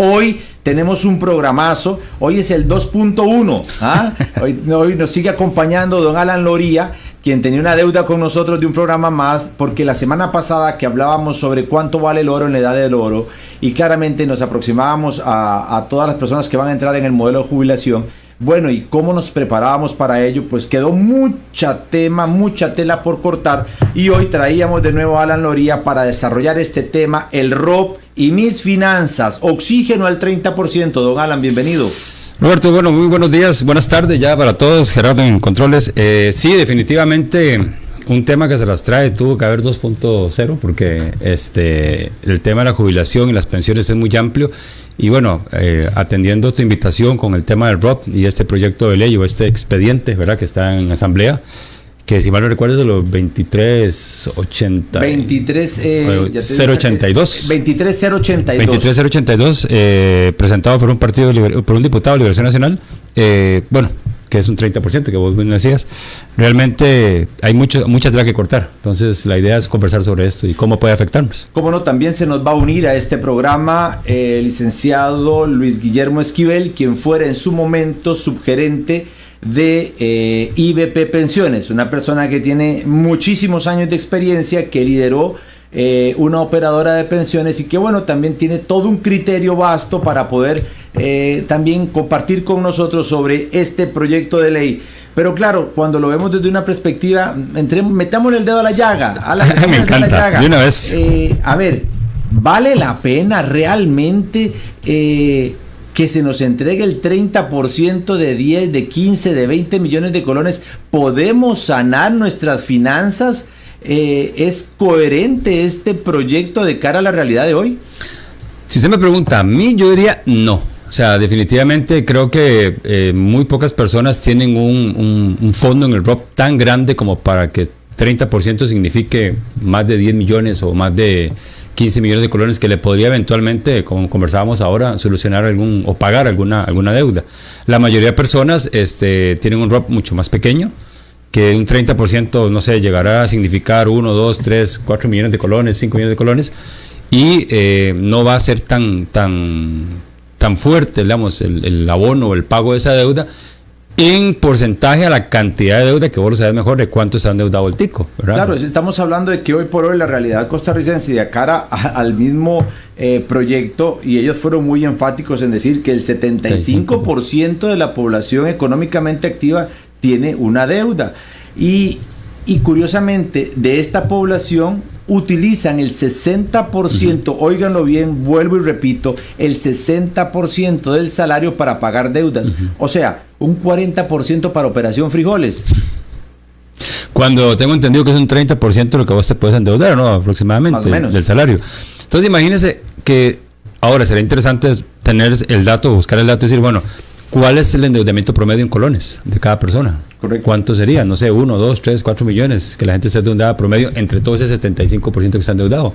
Hoy tenemos un programazo, hoy es el 2.1, ¿ah? Hoy nos sigue acompañando don Alan Loría, quien tenía una deuda con nosotros de un programa más, porque la semana pasada que hablábamos sobre cuánto vale el oro en la edad del oro, y claramente nos aproximábamos a todas las personas que van a entrar en el modelo de jubilación. Bueno, ¿y cómo nos preparábamos para ello? Pues quedó mucha tela por cortar, y hoy traíamos de nuevo a Alan Loría para desarrollar este tema, el ROP y mis finanzas, oxígeno al 30%. Don Alan, bienvenido. Roberto, bueno, muy buenos días, buenas tardes ya para todos. Gerardo en controles. Sí, definitivamente un tema que se las trae, tuvo que haber 2.0 porque el tema de la jubilación y las pensiones es muy amplio. Y bueno, atendiendo tu invitación con el tema del ROP y este proyecto de ley o este expediente, ¿verdad?, que está en asamblea, que si mal no recuerdo es de los 23082, presentado por un diputado de Liberación Nacional, bueno, que es un 30%, que vos bien decías. Realmente hay mucha tela que cortar, entonces la idea es conversar sobre esto y cómo puede afectarnos. Cómo no, también se nos va a unir a este programa el licenciado Luis Guillermo Esquivel, quien fuera en su momento subgerente de IBP Pensiones, una persona que tiene muchísimos años de experiencia, que lideró una operadora de pensiones y que bueno, también tiene todo un criterio vasto para poder también compartir con nosotros sobre este proyecto de ley. Pero claro, cuando lo vemos desde una perspectiva, metámosle el dedo a la llaga. Me encanta, de una vez. A ver, ¿vale la pena realmente que se nos entregue el 30% de 10, de 15, de 20 millones de colones? ¿Podemos sanar nuestras finanzas? ¿Es coherente este proyecto de cara a la realidad de hoy? Si usted me pregunta a mí, yo diría no. O sea, definitivamente creo que muy pocas personas tienen un fondo en el ROP tan grande como para que 30% signifique más de 10 millones o más de 15 millones de colones que le podría eventualmente, como conversábamos ahora, solucionar o pagar alguna deuda. La mayoría de personas tienen un ROP mucho más pequeño, que un 30%, no sé, llegará a significar 1, 2, 3, 4 millones de colones, 5 millones de colones, y no va a ser tan fuerte, digamos, el abono o el pago de esa deuda en porcentaje a la cantidad de deuda, que vos lo sabés mejor de cuánto está endeudado el tico, ¿verdad? Claro, estamos hablando de que hoy por hoy la realidad costarricense, y de cara al mismo proyecto, y ellos fueron muy enfáticos en decir que el 75% de la población económicamente activa tiene una deuda, y curiosamente de esta población utilizan el 60%, óiganlo bien, vuelvo y repito, el 60% del salario para pagar deudas, o sea, un 40% para operación frijoles. Cuando tengo entendido que es un 30% lo que vos te puedes endeudar, ¿no? Aproximadamente, más o menos, del salario. Entonces imagínense que ahora sería interesante tener el dato, buscar el dato y decir, bueno, ¿cuál es el endeudamiento promedio en colones de cada persona? Correcto. ¿Cuánto sería? No sé, 1, 2, 3, 4 millones que la gente esté endeudada promedio entre todo ese 75% que está endeudado.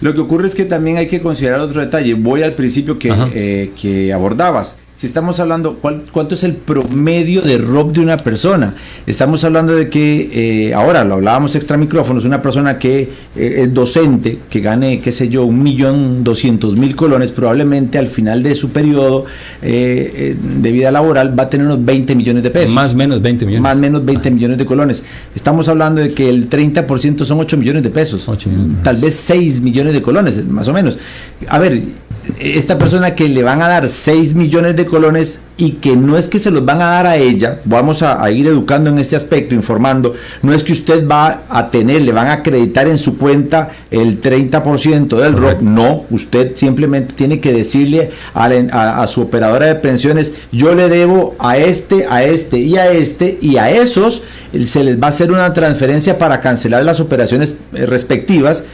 Lo que ocurre es que también hay que considerar otro detalle. Voy al principio que abordabas. Si estamos hablando, ¿cuánto es el promedio de ROP de una persona? Estamos hablando de que, ahora lo hablábamos extra micrófonos, una persona que es docente, que gane, qué sé yo, 1.200.000 colones, probablemente al final de su periodo de vida laboral va a tener unos 20 millones de pesos. Más o menos 20 millones. Más o menos 20 millones de colones. Estamos hablando de que el 30% son 8 millones de pesos. 8 millones. Tal vez 6 millones de colones, más o menos. A ver, esta persona que le van a dar 6 millones de colones y que no es que se los van a dar a ella, vamos a ir educando en este aspecto, informando, no es que usted va a tener, le van a acreditar en su cuenta el 30% del ROP, no, usted simplemente tiene que decirle a su operadora de pensiones, yo le debo a este y a esos se les va a hacer una transferencia para cancelar las operaciones respectivas,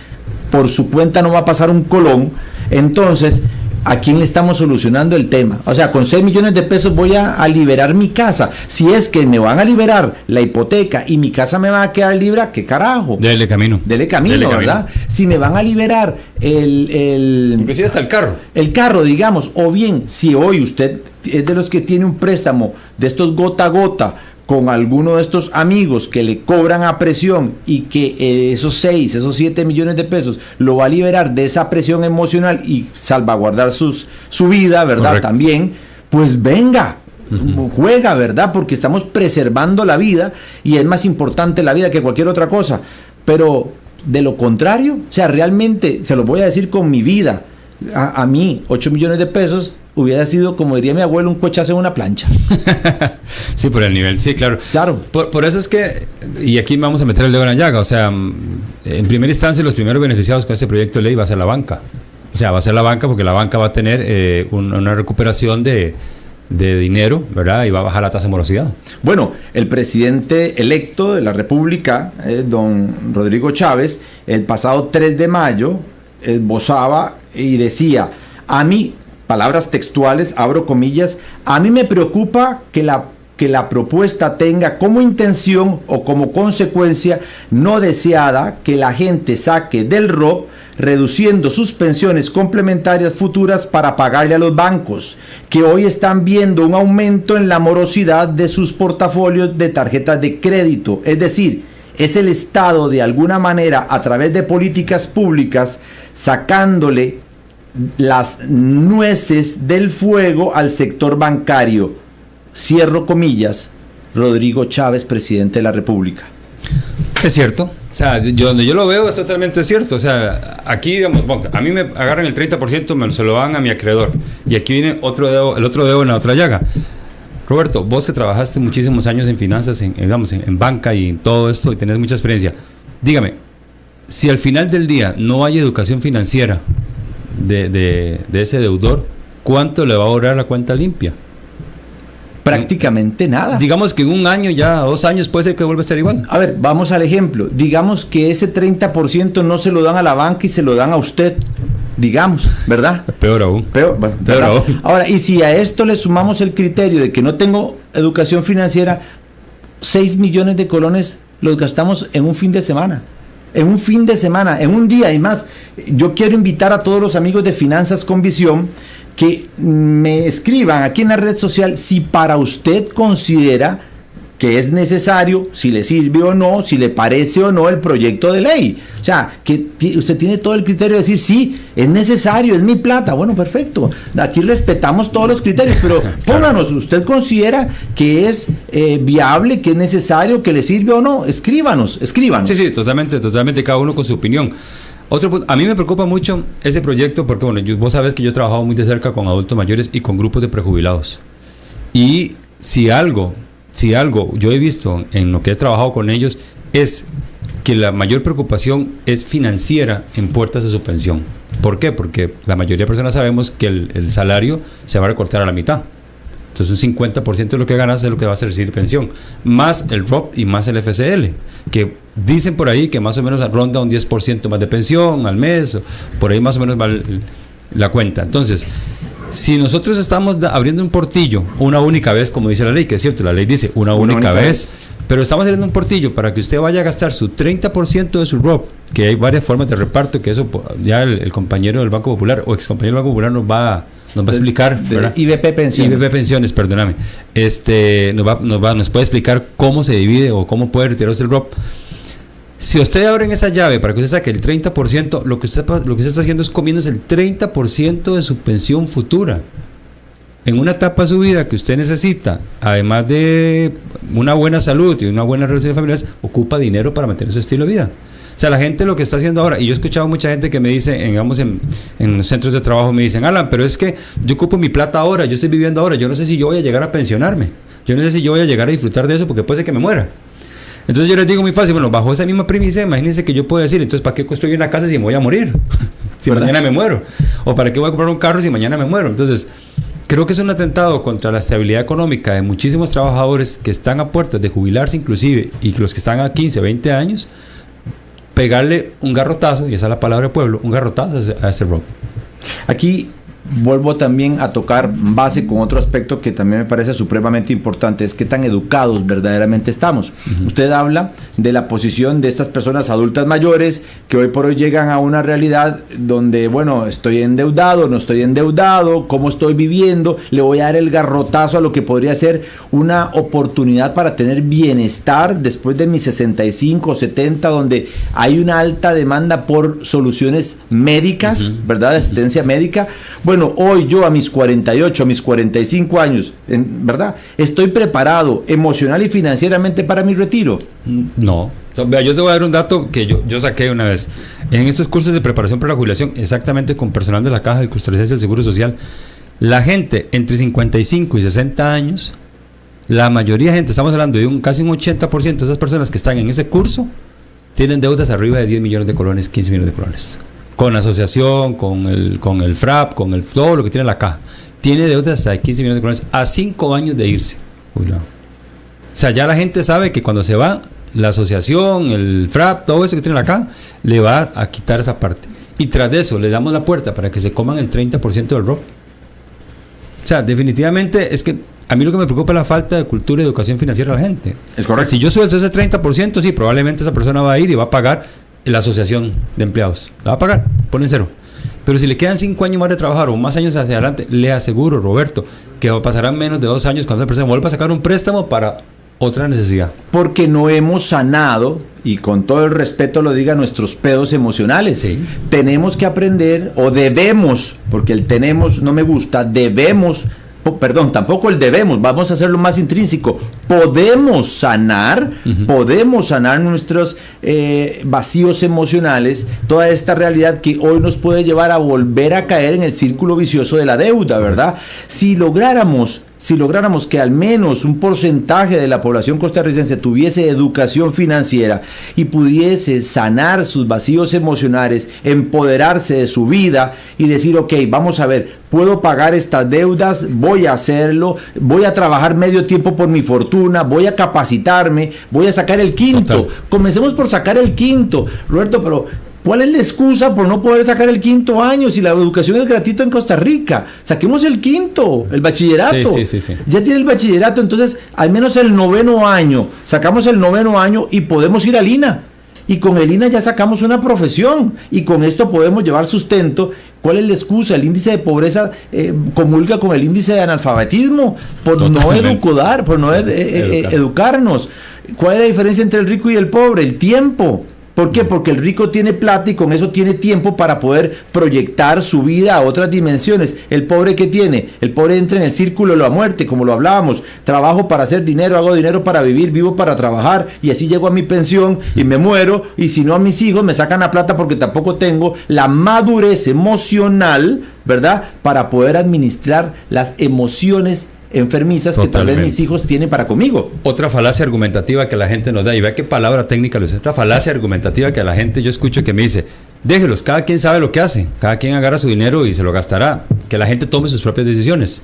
por su cuenta no va a pasar un colón. Entonces, ¿a quién le estamos solucionando el tema? O sea, con 6 millones de pesos voy a liberar mi casa. Si es que me van a liberar la hipoteca y mi casa me va a quedar libre, ¿qué carajo? Dele camino, ¿verdad? Si me van a liberar inclusive hasta el carro. El carro, digamos, o bien, si hoy usted es de los que tiene un préstamo de estos gota a gota, con alguno de estos amigos que le cobran a presión y que esos 7 millones de pesos lo va a liberar de esa presión emocional y salvaguardar su vida, ¿verdad? Correcto. También, pues venga, juega, ¿verdad? Porque estamos preservando la vida y es más importante la vida que cualquier otra cosa. Pero de lo contrario, o sea, realmente, se lo voy a decir con mi vida, a mí 8 millones de pesos hubiera sido, como diría mi abuelo, un cochazo en una plancha. Sí, por el nivel, sí, claro. Por eso es que, y aquí vamos a meter el dedo en la llaga, o sea, en primera instancia los primeros beneficiados con este proyecto de ley va a ser la banca. O sea, va a ser la banca porque la banca va a tener una recuperación de dinero, ¿verdad? Y va a bajar la tasa de morosidad. Bueno, el presidente electo de la República, don Rodrigo Chávez, el pasado 3 de mayo, esbozaba y decía, a mí, palabras textuales, abro comillas, a mí me preocupa que la propuesta tenga como intención o como consecuencia no deseada que la gente saque del ROP reduciendo sus pensiones complementarias futuras para pagarle a los bancos, que hoy están viendo un aumento en la morosidad de sus portafolios de tarjetas de crédito. Es decir, es el Estado de alguna manera a través de políticas públicas sacándole las nueces del fuego al sector bancario. Cierro comillas, Rodrigo Chávez, presidente de la República. Es cierto, o sea, donde yo lo veo es totalmente cierto, o sea, aquí digamos, bueno, a mí me agarran el 30%, se lo dan a mi acreedor, y aquí viene el otro dedo en la otra llaga. Roberto, vos que trabajaste muchísimos años en finanzas, en banca y en todo esto, y tenés mucha experiencia, dígame, si al final del día no hay educación financiera de ese deudor, ¿cuánto le va a ahorrar la cuenta limpia? Prácticamente nada. Digamos que en un año, ya 2 años, puede ser que vuelva a estar igual. A ver, vamos al ejemplo. Digamos que ese 30% no se lo dan a la banca y se lo dan a usted. Digamos, ¿verdad? Peor aún. Peor aún. Ahora, y si a esto le sumamos el criterio de que no tengo educación financiera, 6 millones de colones los gastamos en un fin de semana. En un día y más. Yo quiero invitar a todos los amigos de Finanzas con Visión que me escriban aquí en la red social si para usted considera que es necesario, si le sirve o no, si le parece o no el proyecto de ley. O sea, que usted tiene todo el criterio de decir, sí, es necesario, es mi plata. Bueno, perfecto. Aquí respetamos todos los criterios, pero pónganos, ¿usted considera que es viable, que es necesario, que le sirve o no? Escríbanos. Sí, totalmente, cada uno con su opinión. Otro punto, a mí me preocupa mucho ese proyecto porque, bueno, vos sabés que yo he trabajado muy de cerca con adultos mayores y con grupos de prejubilados. Y si algo yo he visto en lo que he trabajado con ellos es que la mayor preocupación es financiera en puertas de su pensión. ¿Por qué? Porque la mayoría de personas sabemos que el salario se va a recortar a la mitad. Entonces un 50% de lo que ganas es lo que vas a recibir pensión, más el ROP y más el FCL, que dicen por ahí que más o menos ronda un 10% más de pensión al mes, o por ahí más o menos va la cuenta. Entonces, si nosotros estamos abriendo un portillo una única vez, como dice la ley, que es cierto, la ley dice una única vez, pero estamos abriendo un portillo para que usted vaya a gastar su 30% de su ROP, que hay varias formas de reparto, que eso ya el compañero del Banco Popular o ex compañero del Banco Popular nos va a explicar, ¿verdad? IBP Pensiones, perdóname. Nos puede explicar cómo se divide o cómo puede retirarse el ROP. Si usted abre esa llave para que usted saque el 30%, lo que usted está haciendo es comiéndose el 30% de su pensión futura. En una etapa de su vida que usted necesita, además de una buena salud y una buena relación familiar, ocupa dinero para mantener su estilo de vida. O sea, la gente lo que está haciendo ahora, y yo he escuchado mucha gente que me dice, digamos, en los centros de trabajo, me dicen, Alan, pero es que yo ocupo mi plata ahora, yo estoy viviendo ahora, yo no sé si yo voy a llegar a pensionarme, yo no sé si yo voy a llegar a disfrutar de eso porque puede ser que me muera. Entonces yo les digo muy fácil, bueno, bajo esa misma premisa, imagínense que yo puedo decir, entonces, ¿para qué construyo una casa si me voy a morir? Si mañana me muero. ¿O para qué voy a comprar un carro si mañana me muero? Entonces, creo que es un atentado contra la estabilidad económica de muchísimos trabajadores que están a puertas de jubilarse inclusive, y los que están a 15, 20 años, pegarle un garrotazo, y esa es la palabra de pueblo, un garrotazo a ese ROP. Aquí vuelvo también a tocar base con otro aspecto que también me parece supremamente importante, es qué tan educados verdaderamente estamos. Usted habla de la posición de estas personas adultas mayores que hoy por hoy llegan a una realidad donde, bueno, estoy endeudado, no estoy endeudado, cómo estoy viviendo, le voy a dar el garrotazo a lo que podría ser una oportunidad para tener bienestar después de mis 65 o 70, donde hay una alta demanda por soluciones médicas, ¿verdad? De asistencia médica. Bueno, hoy yo a mis 48, a mis 45 años, ¿verdad? Estoy preparado emocional y financieramente para mi retiro. No. Vea, yo te voy a dar un dato que yo saqué una vez. En estos cursos de preparación para la jubilación, exactamente con personal de la Caja de Costarricense del Seguro Social, la gente entre 55 y 60 años, la mayoría de gente, estamos hablando de casi un 80% de esas personas que están en ese curso, tienen deudas arriba de 10 millones de colones, 15 millones de colones. Con la asociación, con el FRAP, todo lo que tiene la caja. Tiene deudas hasta de 15 millones de colones a 5 años de irse. Cuidado. O sea, ya la gente sabe que cuando se va, la asociación, el FRAP, todo eso que tiene la caja, le va a quitar esa parte. Y tras de eso, le damos la puerta para que se coman el 30% del ROP. O sea, definitivamente es que a mí lo que me preocupa es la falta de cultura y educación financiera de la gente. Es correcto. O sea, si yo suelto ese 30%, sí, probablemente esa persona va a ir y va a pagar la asociación de empleados. La va a pagar, pone cero. Pero si le quedan 5 años más de trabajar o más años hacia adelante, le aseguro, Roberto, que pasarán menos de 2 años cuando la persona vuelva a sacar un préstamo para otra necesidad. Porque no hemos sanado, y con todo el respeto lo diga, nuestros pedos emocionales. Sí. Tenemos que aprender, o debemos, porque el tenemos no me gusta, debemos, tampoco el debemos, vamos a hacerlo más intrínseco. Podemos sanar nuestros vacíos emocionales, toda esta realidad que hoy nos puede llevar a volver a caer en el círculo vicioso de la deuda, ¿verdad? Si lográramos que al menos un porcentaje de la población costarricense tuviese educación financiera y pudiese sanar sus vacíos emocionales, empoderarse de su vida y decir, ok, vamos a ver, puedo pagar estas deudas, voy a hacerlo, voy a trabajar medio tiempo por mi fortuna, voy a capacitarme, voy a sacar el quinto. Total. Comencemos por sacar el quinto, Roberto, pero ¿cuál es la excusa por no poder sacar el 5º año si la educación es gratuita en Costa Rica? Saquemos el 5º, el bachillerato. Sí. Ya tiene el bachillerato, entonces al menos el 9º año, sacamos el 9º año y podemos ir al INA. Y con el INA ya sacamos una profesión y con esto podemos llevar sustento. ¿Cuál es la excusa? El índice de pobreza comulga con el índice de analfabetismo por Totalmente. no educar, por no educarnos. ¿Cuál es la diferencia entre el rico y el pobre? El tiempo. ¿Por qué? Porque el rico tiene plata y con eso tiene tiempo para poder proyectar su vida a otras dimensiones. ¿El pobre qué tiene? El pobre entra en el círculo de la muerte, como lo hablábamos. Trabajo para hacer dinero, hago dinero para vivir, vivo para trabajar y así llego a mi pensión y me muero. Y si no, a mis hijos me sacan la plata porque tampoco tengo la madurez emocional, ¿verdad? Para poder administrar las emociones enfermizas que tal vez mis hijos tienen para conmigo. Otra falacia argumentativa que la gente nos da, y vea qué palabra técnica lo es, otra falacia argumentativa que la gente yo escucho que me dice, déjelos, cada quien sabe lo que hace, cada quien agarra su dinero y se lo gastará, que la gente tome sus propias decisiones.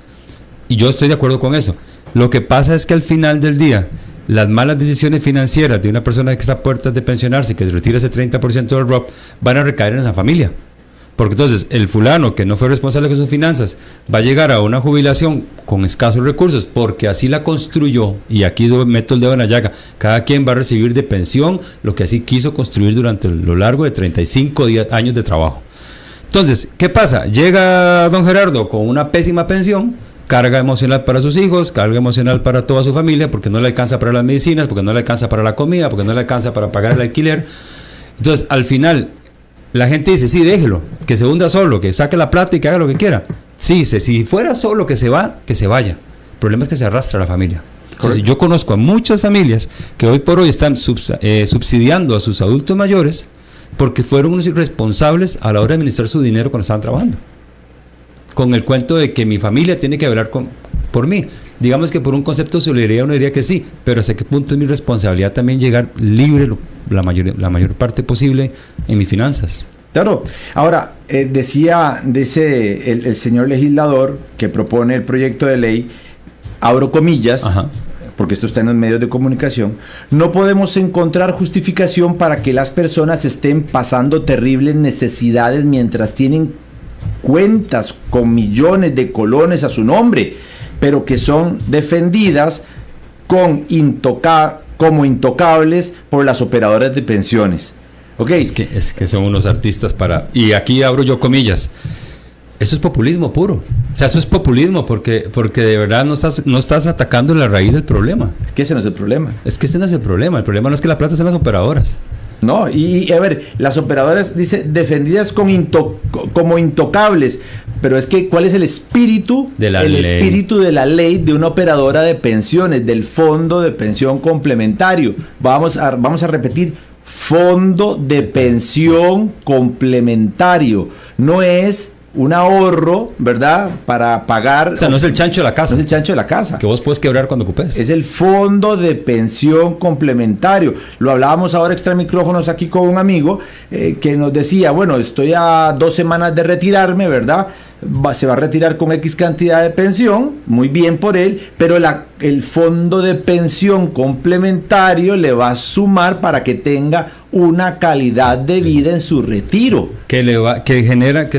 Y yo estoy de acuerdo con eso. Lo que pasa es que al final del día, las malas decisiones financieras de una persona que está a puertas de pensionarse, que se retira ese 30% del ROP, van a recaer en esa familia. Porque entonces el fulano que no fue responsable con sus finanzas va a llegar a una jubilación con escasos recursos porque así la construyó, y aquí meto el dedo en la llaga, cada quien va a recibir de pensión lo que así quiso construir durante lo largo de 35 años de trabajo. Entonces, ¿qué pasa? Llega don Gerardo con una pésima pensión, carga emocional para sus hijos, carga emocional para toda su familia, porque no le alcanza para las medicinas, porque no le alcanza para la comida, porque no le alcanza para pagar el alquiler. Entonces, al final la gente dice, sí, déjelo, que se hunda solo, que saque la plata y que haga lo que quiera. Sí, si fuera solo que se va, que se vaya. El problema es que se arrastra la familia. Entonces, yo conozco a muchas familias que hoy por hoy están subsidiando a sus adultos mayores porque fueron unos irresponsables a la hora de administrar su dinero cuando estaban trabajando. Con el cuento de que mi familia tiene que velar por mí. Digamos que por un concepto de solidaridad uno diría que sí, pero hasta qué punto es mi responsabilidad también llegar libre la mayor parte posible en mis finanzas. Claro. Ahora, dice el señor legislador que propone el proyecto de ley, abro comillas, Ajá. porque esto está en los medios de comunicación, no podemos encontrar justificación para que las personas estén pasando terribles necesidades mientras tienen cuentas con millones de colones a su nombre, pero que son defendidas como intocables por las operadoras de pensiones. Okay. Es que son unos artistas para... Y aquí abro yo comillas. Eso es populismo puro. O sea, eso es populismo porque de verdad no estás atacando la raíz del problema. Es que ese no es el problema. Es que ese no es el problema. El problema no es que la plata sea en las operadoras. No, y a ver, las operadoras, dice, defendidas como intocables. Pero es que, ¿cuál es el espíritu? Espíritu de la ley de una operadora de pensiones, del fondo de pensión complementario. Vamos a repetir, fondo de pensión complementario. No es un ahorro, ¿verdad? Para pagar... O sea, no es el chancho de la casa. No es el chancho de la casa. Que vos puedes quebrar cuando ocupes. Es el fondo de pensión complementario. Lo hablábamos ahora extra micrófonos aquí con un amigo que nos decía, bueno, estoy a 2 semanas de retirarme, ¿verdad? Se va a retirar con X cantidad de pensión, muy bien por él, pero el fondo de pensión complementario le va a sumar para que tenga una calidad de vida en su retiro. Que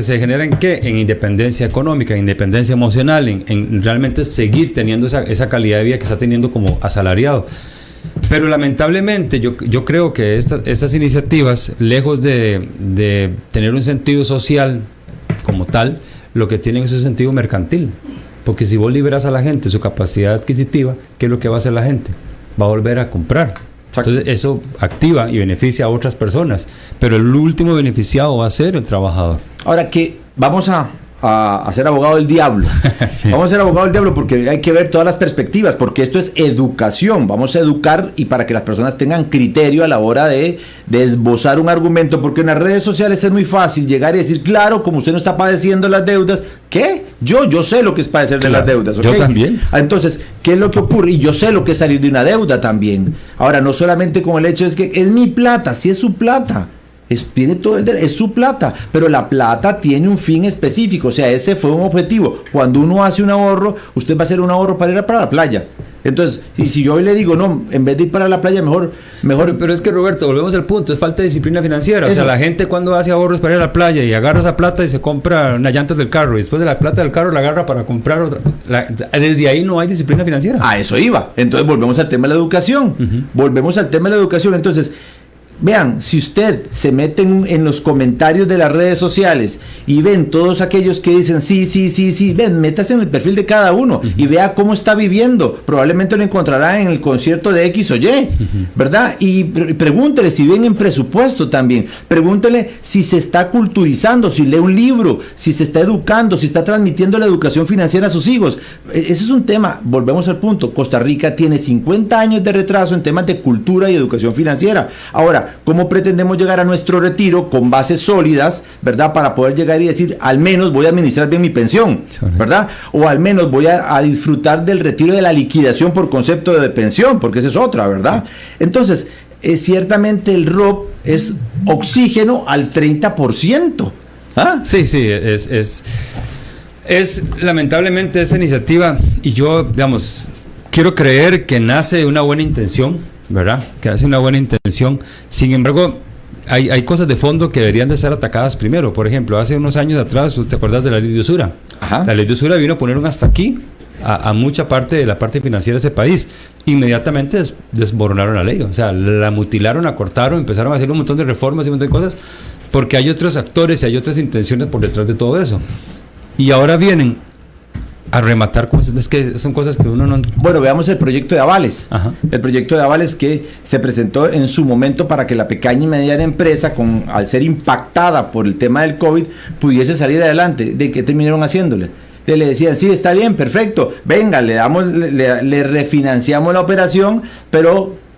se genera en qué? En independencia económica, en independencia emocional, en realmente seguir teniendo esa calidad de vida que está teniendo como asalariado. Pero lamentablemente yo creo que estas iniciativas, lejos de tener un sentido social como tal, lo que tienen es un sentido mercantil. Porque si vos liberas a la gente su capacidad adquisitiva, ¿qué es lo que va a hacer la gente? Va a volver a comprar. Exacto. Entonces eso activa y beneficia a otras personas, pero el último beneficiado va a ser el trabajador. Ahora que vamos a ser abogado del diablo. Sí. Vamos a ser abogado del diablo porque hay que ver todas las perspectivas, porque esto es educación. Vamos a educar y para que las personas tengan criterio a la hora de esbozar un argumento, porque en las redes sociales es muy fácil llegar y decir, claro, como usted no está padeciendo las deudas, ¿qué? Yo sé lo que es padecer de las deudas, ¿okay? Yo también. Entonces, ¿qué es lo que ocurre? Y yo sé lo que es salir de una deuda también. Ahora, no solamente con el hecho es que es mi plata, sí es su plata. Tiene todo es su plata, pero la plata tiene un fin específico, o sea, ese fue un objetivo. Cuando uno hace un ahorro, usted va a hacer un ahorro para ir para la playa. Entonces, y si yo hoy le digo, no, en vez de ir para la playa, mejor. Pero es que, Roberto, volvemos al punto, es falta de disciplina financiera. Eso. O sea, la gente cuando hace ahorros para ir a la playa y agarra esa plata y se compra unas llantas del carro, y después de la plata del carro la agarra para comprar otra. Desde ahí no hay disciplina financiera. A eso iba. Entonces volvemos al tema de la educación. Volvemos al tema de la educación. Entonces, vean, si usted se mete en los comentarios de las redes sociales y ven todos aquellos que dicen sí, ven, métase en el perfil de cada uno y vea cómo está viviendo. Probablemente lo encontrará en el concierto de X o Y, ¿verdad? Y pregúntele si ven en presupuesto también. Pregúntele si se está culturizando, si lee un libro, si se está educando, si está transmitiendo la educación financiera a sus hijos. Ese es un tema, volvemos al punto. Costa Rica tiene 50 años de retraso en temas de cultura y educación financiera. Ahora, ¿cómo pretendemos llegar a nuestro retiro con bases sólidas, verdad? Para poder llegar y decir, al menos voy a administrar bien mi pensión, ¿verdad? O al menos voy a disfrutar del retiro de la liquidación por concepto de pensión, porque esa es otra, ¿verdad? Entonces, ciertamente el ROP es oxígeno al 30%. ¿Ah? Sí, es lamentablemente esa iniciativa, y yo, digamos, quiero creer que nace de una buena intención, ¿verdad? Que hace una buena intención. Sin embargo, hay cosas de fondo que deberían de ser atacadas primero. Por ejemplo, hace unos años atrás, ¿te acuerdas de la ley de usura? Ajá. La ley de usura vino a poner un hasta aquí a mucha parte de la parte financiera de ese país. Inmediatamente desmoronaron la ley. O sea, la mutilaron, la cortaron, empezaron a hacer un montón de reformas y un montón de cosas, porque hay otros actores y hay otras intenciones por detrás de todo eso. Y ahora vienen a rematar cosas, es que son cosas que uno no... Bueno, veamos el proyecto de avales. Ajá. El proyecto de avales que se presentó en su momento para que la pequeña y mediana empresa, al ser impactada por el tema del COVID, pudiese salir adelante. ¿De qué terminaron haciéndole? Le decían, sí, está bien, perfecto, venga, le refinanciamos la operación, pero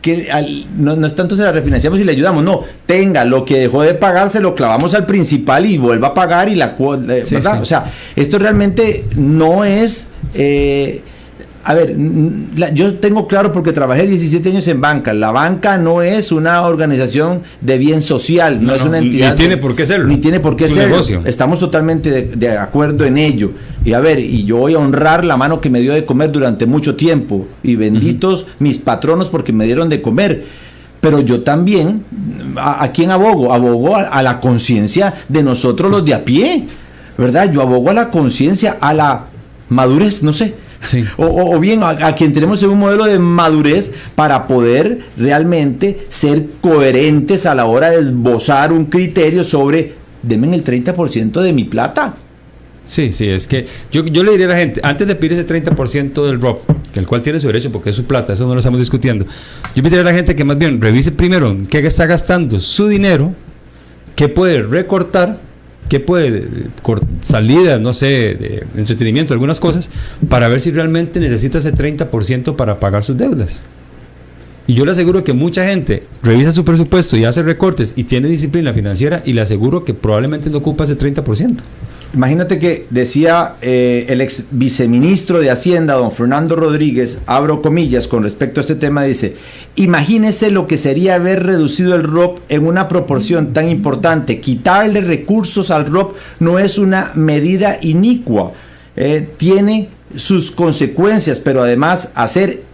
no es tanto se la refinanciamos y le ayudamos, no, tenga lo que dejó de pagar, se lo clavamos al principal y vuelva a pagar y la cuota, ¿verdad? Sí. O sea, esto realmente no es a ver, yo tengo claro porque trabajé 17 años en banca. La banca no es una organización de bien social, no es una entidad. Ni tiene por qué serlo. Ni tiene por qué serlo. Negocio. Estamos totalmente de acuerdo en ello. Y a ver, y yo voy a honrar la mano que me dio de comer durante mucho tiempo. Y benditos mis patronos porque me dieron de comer. Pero yo también, ¿a quién abogo? Abogo a la conciencia de nosotros los de a pie. ¿verdad? Yo abogo a la conciencia, a la madurez, no sé. Sí. O bien a quien tenemos en un modelo de madurez para poder realmente ser coherentes a la hora de esbozar un criterio sobre, denme el 30% de mi plata. Sí, es que yo le diría a la gente, antes de pedir ese 30% del ROP, que el cual tiene su derecho porque es su plata, eso no lo estamos discutiendo, yo pediría a la gente que más bien revise primero en qué está gastando su dinero, qué puede recortar, qué puede salidas, no sé, de entretenimiento, algunas cosas, para ver si realmente necesita ese 30% para pagar sus deudas. Y yo le aseguro que mucha gente revisa su presupuesto y hace recortes y tiene disciplina financiera, y le aseguro que probablemente no ocupa ese 30%. Imagínate que decía el ex viceministro de Hacienda, don Fernando Rodríguez, abro comillas con respecto a este tema, dice: imagínese lo que sería haber reducido el ROP en una proporción tan importante. Quitarle recursos al ROP no es una medida inicua, tiene sus consecuencias, pero además hacer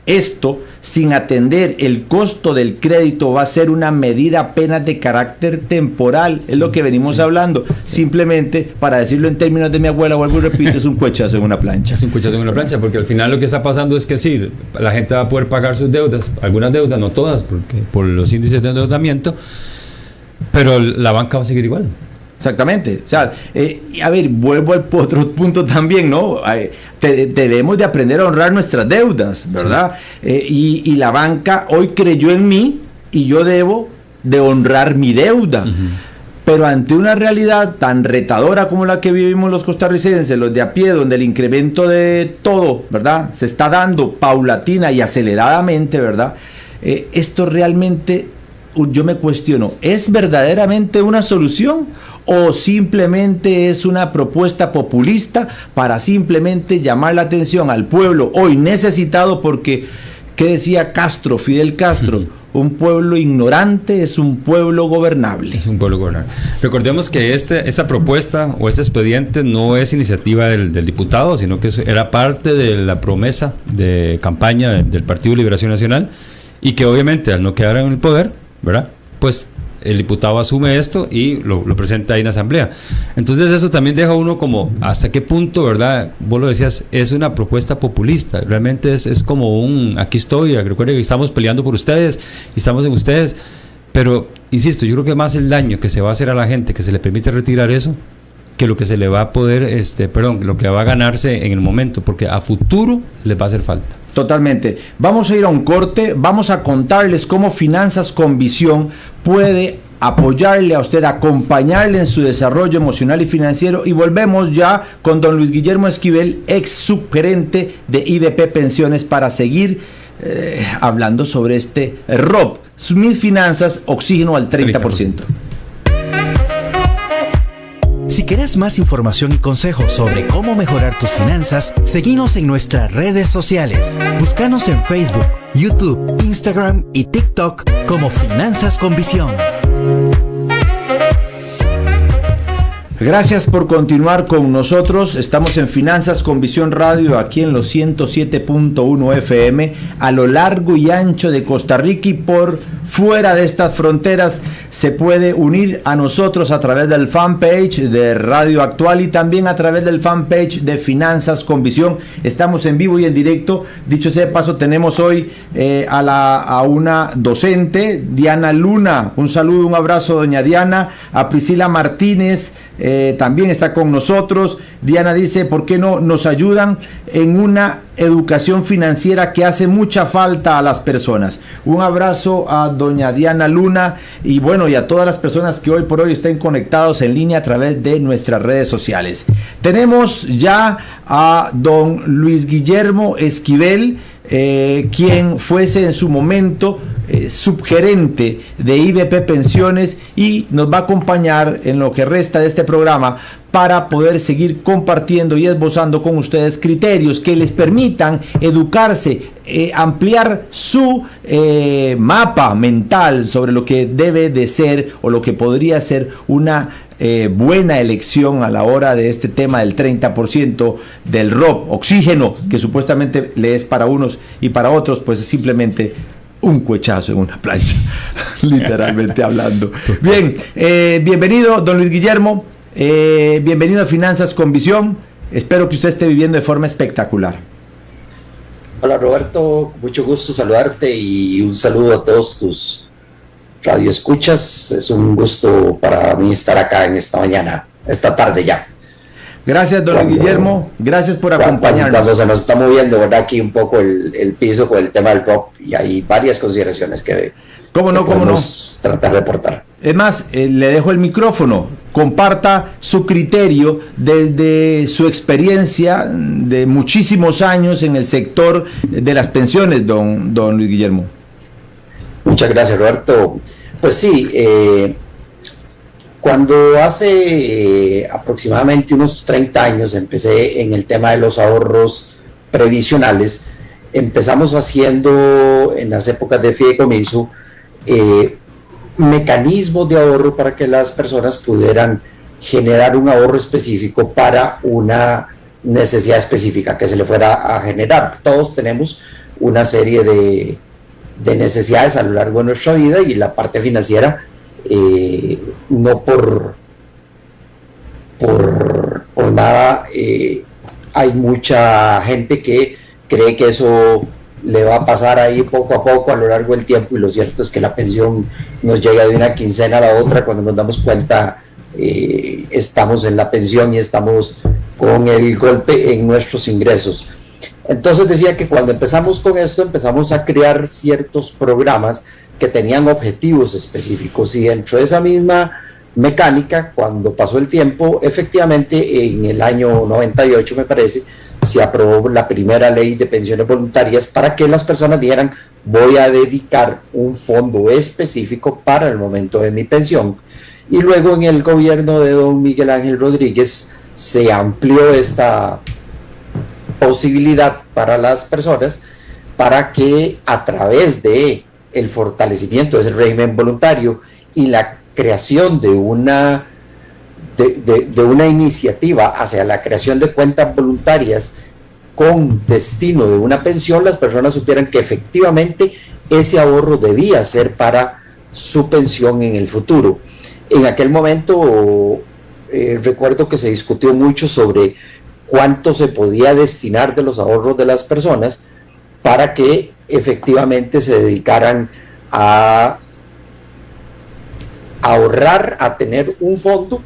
esto sin atender el costo del crédito va a ser una medida apenas de carácter temporal, es lo que venimos hablando. Simplemente, para decirlo en términos de mi abuela, vuelvo y repito, es un cuechazo en una plancha. Es un cuechazo en una plancha, porque al final lo que está pasando es que sí, la gente va a poder pagar sus deudas, algunas deudas, no todas, porque por los índices de endeudamiento, pero la banca va a seguir igual. Exactamente. O sea, a ver, vuelvo al otro punto también, ¿no? Debemos de aprender a honrar nuestras deudas, ¿verdad? Sí. Y la banca hoy creyó en mí y yo debo de honrar mi deuda. Uh-huh. Pero ante una realidad tan retadora como la que vivimos los costarricenses, los de a pie, donde el incremento de todo, ¿verdad?, se está dando paulatina y aceleradamente, ¿verdad? Esto realmente, yo me cuestiono, ¿es verdaderamente una solución o simplemente es una propuesta populista para simplemente llamar la atención al pueblo hoy necesitado? Porque, ¿qué decía Castro, Fidel Castro? Uh-huh. Un pueblo ignorante es un pueblo gobernable. Es un pueblo gobernable. Recordemos que esta propuesta o este expediente no es iniciativa del diputado, sino que era parte de la promesa de campaña del Partido Liberación Nacional, y que obviamente al no quedar en el poder, ¿verdad?, pues el diputado asume esto y lo presenta ahí en asamblea. Entonces eso también deja uno como, ¿hasta qué punto, verdad? Vos lo decías, es una propuesta populista. Realmente es como aquí estoy, recuerden que estamos peleando por ustedes y estamos en ustedes. Pero, insisto, yo creo que más el daño que se va a hacer a la gente que se le permite retirar eso, que lo que se le va a poder, lo que va a ganarse en el momento, porque a futuro les va a hacer falta. Totalmente. Vamos a ir a un corte, vamos a contarles cómo Finanzas con Visión puede apoyarle a usted, acompañarle en su desarrollo emocional y financiero, y volvemos ya con don Luis Guillermo Esquivel, ex subgerente de IBP Pensiones, para seguir hablando sobre este ROP, mis finanzas, oxígeno al 30%. Si querés más información y consejos sobre cómo mejorar tus finanzas, seguinos en nuestras redes sociales. Búscanos en Facebook, YouTube, Instagram y TikTok como Finanzas con Visión. Gracias por continuar con nosotros. Estamos en Finanzas con Visión Radio, aquí en los 107.1 FM, a lo largo y ancho de Costa Rica, y por fuera de estas fronteras se puede unir a nosotros a través del fanpage de Radio Actual y también a través del fanpage de Finanzas con Visión. Estamos en vivo y en directo. Dicho sea de paso, tenemos hoy a una docente, Diana Luna. Un saludo, un abrazo, doña Diana. A Priscila Martínez, también está con nosotros. Diana dice, ¿por qué no nos ayudan en una educación financiera que hace mucha falta a las personas? Un abrazo a doña Diana Luna y bueno, y a todas las personas que hoy por hoy estén conectados en línea a través de nuestras redes sociales. Tenemos ya a don Luis Guillermo Esquivel, quien fuese en su momento subgerente de IBP Pensiones, y nos va a acompañar en lo que resta de este programa para poder seguir compartiendo y esbozando con ustedes criterios que les permitan educarse, ampliar su mapa mental sobre lo que debe de ser o lo que podría ser una buena elección a la hora de este tema del 30% del ROP, oxígeno, que supuestamente le es para unos y para otros pues es simplemente un cuechazo en una plancha, literalmente hablando. Bien, bienvenido don Luis Guillermo. Bienvenido a Finanzas con Visión. Espero que usted esté viviendo de forma espectacular. Hola Roberto, mucho gusto saludarte y un saludo a todos tus radioescuchas. Es un gusto para mí estar acá en esta mañana, esta tarde ya. Gracias, don Guillermo. Gracias por acompañarnos. Cuando se nos está moviendo, ¿verdad? Aquí un poco el piso con el tema del ROP y hay varias consideraciones que podemos tratar de aportar. Es más, le dejo el micrófono. Comparta su criterio desde su experiencia de muchísimos años en el sector de las pensiones, don Luis Guillermo. Muchas gracias, Roberto. Pues sí, cuando hace aproximadamente unos 30 años empecé en el tema de los ahorros previsionales, empezamos haciendo en las épocas de fideicomiso mecanismos de ahorro para que las personas pudieran generar un ahorro específico para una necesidad específica que se le fuera a generar. Todos tenemos una serie de necesidades a lo largo de nuestra vida y la parte financiera no por nada hay mucha gente que cree que eso le va a pasar ahí poco a poco a lo largo del tiempo, y lo cierto es que la pensión nos llega de una quincena a la otra. Cuando nos damos cuenta estamos en la pensión y estamos con el golpe en nuestros ingresos. Entonces decía que cuando empezamos con esto empezamos a crear ciertos programas que tenían objetivos específicos, y dentro de esa misma mecánica, cuando pasó el tiempo, efectivamente en el año 98 me parece, se aprobó la primera ley de pensiones voluntarias para que las personas dijeran: voy a dedicar un fondo específico para el momento de mi pensión. Y luego en el gobierno de don Miguel Ángel Rodríguez se amplió esta posibilidad para las personas para que a través de el fortalecimiento de ese régimen voluntario y la creación de una iniciativa hacia la creación de cuentas voluntarias con destino de una pensión, las personas supieran que efectivamente ese ahorro debía ser para su pensión en el futuro. En aquel momento recuerdo que se discutió mucho sobre cuánto se podía destinar de los ahorros de las personas para que efectivamente se dedicaran a ahorrar, a tener un fondo,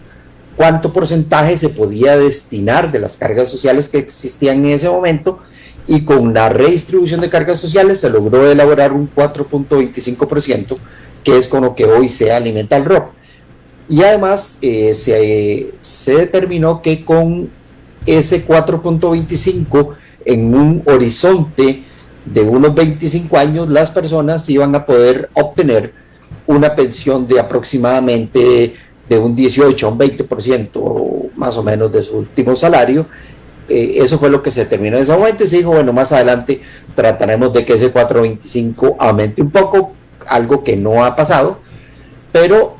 cuánto porcentaje se podía destinar de las cargas sociales que existían en ese momento, y con la redistribución de cargas sociales se logró elaborar un 4.25%, que es con lo que hoy se alimenta el ROP. Y además se determinó que con ese 4.25 en un horizonte de unos 25 años, las personas iban a poder obtener una pensión de aproximadamente de un 18 a un 20% más o menos de su último salario. Eso fue lo que se determinó en ese momento, y se dijo, bueno, más adelante trataremos de que ese 4.25 aumente un poco, algo que no ha pasado, pero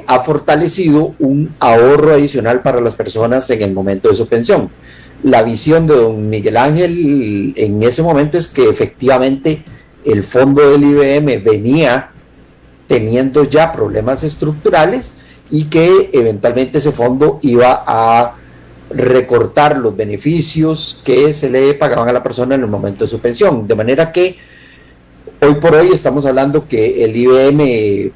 ha fortalecido un ahorro adicional para las personas en el momento de su pensión. La visión de don Miguel Ángel en ese momento es que efectivamente el fondo del IBM venía teniendo ya problemas estructurales y que eventualmente ese fondo iba a recortar los beneficios que se le pagaban a la persona en el momento de su pensión, de manera que hoy por hoy estamos hablando que el IBM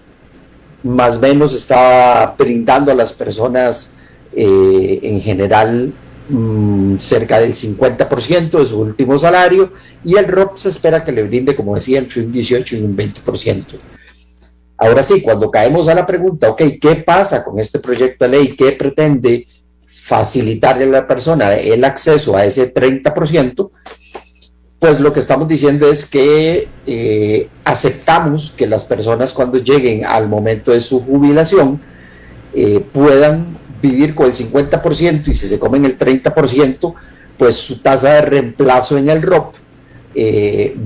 más o menos está brindando a las personas en general cerca del 50% de su último salario, y el ROP se espera que le brinde, como decía, entre un 18 y un 20%. Ahora sí, cuando caemos a la pregunta, ok, ¿qué pasa con este proyecto de ley? ¿Qué pretende facilitarle a la persona el acceso a ese 30%? Pues lo que estamos diciendo es que aceptamos que las personas, cuando lleguen al momento de su jubilación, puedan vivir con el 50%, y si se comen el 30%, pues su tasa de reemplazo en el ROP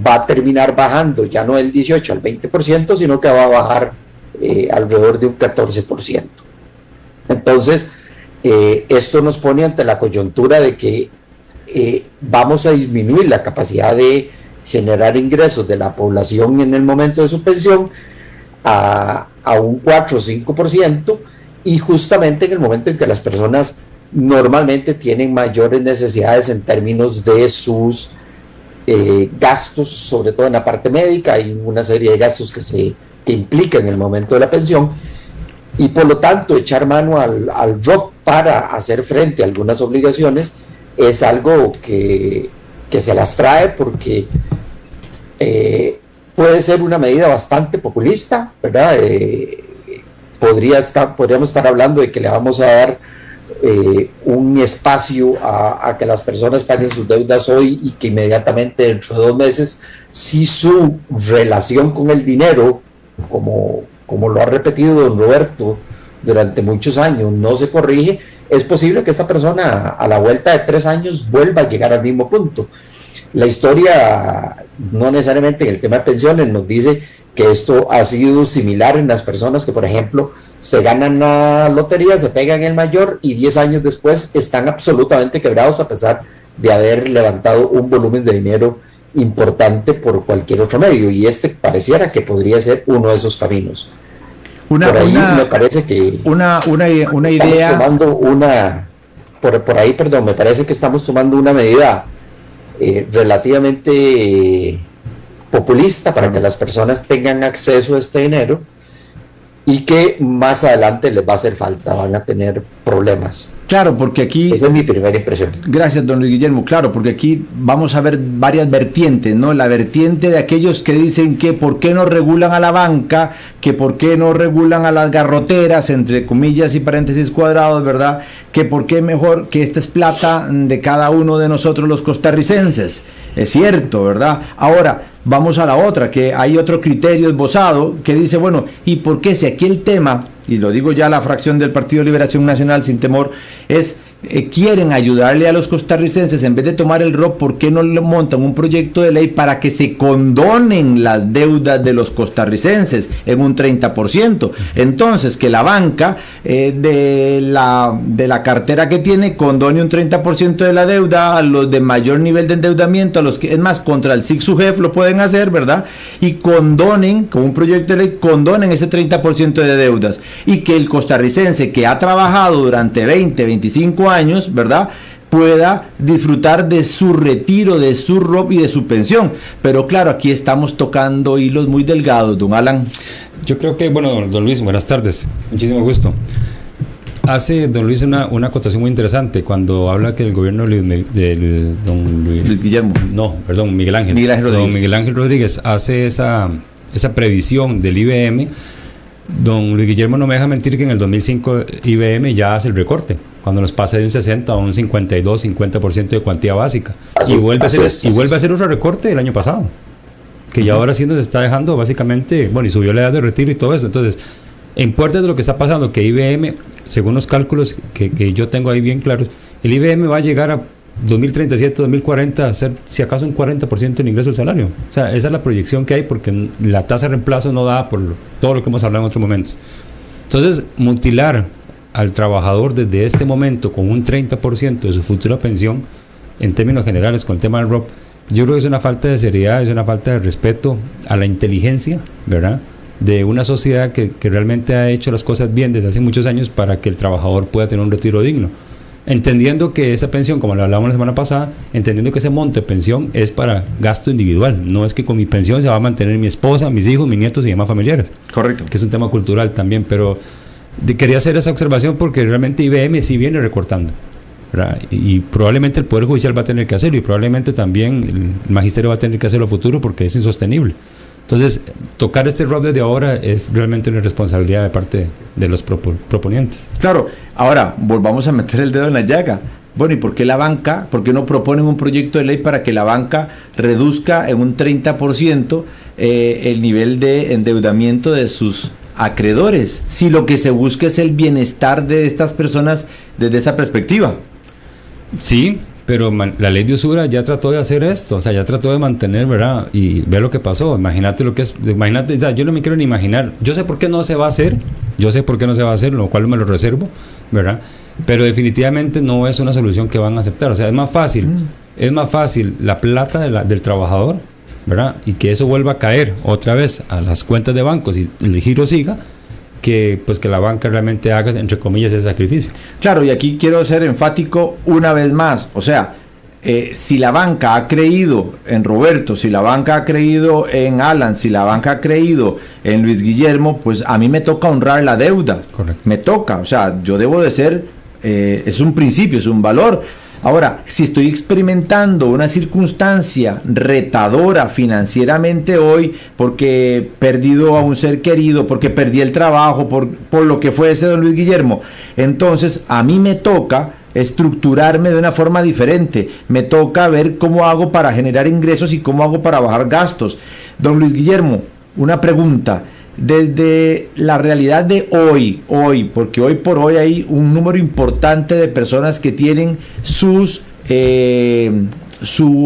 va a terminar bajando, ya no del 18 al 20%, sino que va a bajar alrededor de un 14%. Entonces, esto nos pone ante la coyuntura de que vamos a disminuir la capacidad de generar ingresos de la población en el momento de su pensión a un 4 o 5%, y justamente en el momento en que las personas normalmente tienen mayores necesidades en términos de sus gastos, sobre todo en la parte médica. Hay una serie de gastos que implica en el momento de la pensión, y por lo tanto echar mano al ROP para hacer frente a algunas obligaciones es algo que se las trae, porque puede ser una medida bastante populista, ¿verdad? Podríamos estar hablando de que le vamos a dar un espacio a que las personas paguen sus deudas hoy, y que inmediatamente dentro de 2 meses, si su relación con el dinero, como lo ha repetido don Roberto durante muchos años, no se corrige, es posible que esta persona a la vuelta de 3 años vuelva a llegar al mismo punto. La historia, no necesariamente en el tema de pensiones, nos dice que esto ha sido similar en las personas que, por ejemplo, se ganan la lotería, se pegan el mayor y 10 años después están absolutamente quebrados, a pesar de haber levantado un volumen de dinero importante por cualquier otro medio, y pareciera que podría ser uno de esos caminos. Me parece que una idea me parece que estamos tomando una medida relativamente populista para que las personas tengan acceso a este dinero, y que más adelante les va a hacer falta, van a tener problemas. Claro, porque aquí... Esa es mi primera impresión. Gracias, don Luis Guillermo. Claro, porque aquí vamos a ver varias vertientes, ¿no? La vertiente de aquellos que dicen que por qué no regulan a la banca, que por qué no regulan a las garroteras, entre comillas y paréntesis cuadrados, ¿verdad? Que por qué mejor, que esta es plata de cada uno de nosotros los costarricenses. Es cierto, ¿verdad? Ahora, vamos a la otra, que hay otro criterio esbozado que dice, bueno, ¿y por qué si aquí el tema, y lo digo ya la fracción del Partido de Liberación Nacional sin temor, es quieren ayudarle a los costarricenses en vez de tomar el ROP, ¿por qué no le montan un proyecto de ley para que se condonen las deudas de los costarricenses en un 30%? Entonces, que la banca de la cartera que tiene condone un 30% de la deuda a los de mayor nivel de endeudamiento, a los que, es más, contra el SIC-SUGEF lo pueden hacer, ¿verdad? Y condonen, con un proyecto de ley, condonen ese 30% de deudas, y que el costarricense que ha trabajado durante 20, 25 años, ¿verdad?, pueda disfrutar de su retiro, de su ROP y de su pensión. Pero claro, aquí estamos tocando hilos muy delgados, don Alan. Yo creo que, bueno, don Luis, buenas tardes, muchísimo gusto. Hace don Luis una acotación muy interesante cuando habla que el gobierno del don Luis Guillermo. No, perdón, Miguel Ángel Rodríguez. Don Miguel Ángel Rodríguez hace esa previsión del IBM. Don Luis Guillermo no me deja mentir que en el 2005 IBM ya hace el recorte, cuando nos pasa de un 60 a un 52, 50% de cuantía básica. Y vuelve a hacer otro recorte el año pasado, que ya ahora sí nos está dejando básicamente, bueno, y subió la edad de retiro y todo eso. Entonces, en puertas de lo que está pasando, que IBM, según los cálculos que yo tengo ahí bien claros, el IBM va a llegar a 2037, 2040 a ser, si acaso, un 40% del ingreso del salario. O sea, esa es la proyección que hay, porque la tasa de reemplazo no da por todo lo que hemos hablado en otros momentos. Entonces, mutilar al trabajador desde este momento con un 30% de su futura pensión, en términos generales, con el tema del ROP, yo creo que es una falta de seriedad, es una falta de respeto a la inteligencia, ¿verdad?, de una sociedad que realmente ha hecho las cosas bien desde hace muchos años para que el trabajador pueda tener un retiro digno. Entendiendo que esa pensión, como lo hablábamos la semana pasada, entendiendo que ese monto de pensión es para gasto individual, no es que con mi pensión se va a mantener mi esposa, mis hijos, mis nietos y demás familiares. Correcto. Que es un tema cultural también, pero quería hacer esa observación porque realmente IBM sí viene recortando, ¿verdad? Y probablemente el Poder Judicial va a tener que hacerlo, y probablemente también el Magisterio va a tener que hacerlo a futuro, porque es insostenible. Entonces, tocar este ROP desde ahora es realmente una responsabilidad de parte de los proponientes. Claro, ahora volvamos a meter el dedo en la llaga. Bueno, ¿y por qué la banca? ¿Por qué no proponen un proyecto de ley para que la banca reduzca en un 30% el nivel de endeudamiento de sus acreedores? Si lo que se busca es el bienestar de estas personas desde esta perspectiva. Sí, pero la ley de usura ya trató de hacer esto, o sea, ya trató de mantener, ¿verdad? Y ve lo que pasó. Imagínate lo que es, imagínate, o sea, yo no me quiero ni imaginar. Yo sé por qué no se va a hacer, lo cual me lo reservo, ¿verdad? Pero definitivamente no es una solución que van a aceptar. O sea, es más fácil la plata del trabajador, ¿verdad?, y que eso vuelva a caer otra vez a las cuentas de bancos y el giro siga, que la banca realmente haga, entre comillas, ese sacrificio. Claro, y aquí quiero ser enfático una vez más, o sea, si la banca ha creído en Roberto, si la banca ha creído en Alan, si la banca ha creído en Luis Guillermo, pues a mí me toca honrar la deuda. Correcto. Me toca, o sea, yo debo de ser, es un principio, es un valor. Ahora, si estoy experimentando una circunstancia retadora financieramente hoy, porque he perdido a un ser querido, porque perdí el trabajo, por lo que fue ese don Luis Guillermo, entonces a mí me toca estructurarme de una forma diferente, me toca ver cómo hago para generar ingresos y cómo hago para bajar gastos. Don Luis Guillermo, una pregunta. Desde la realidad de hoy, porque hoy por hoy hay un número importante de personas que tienen su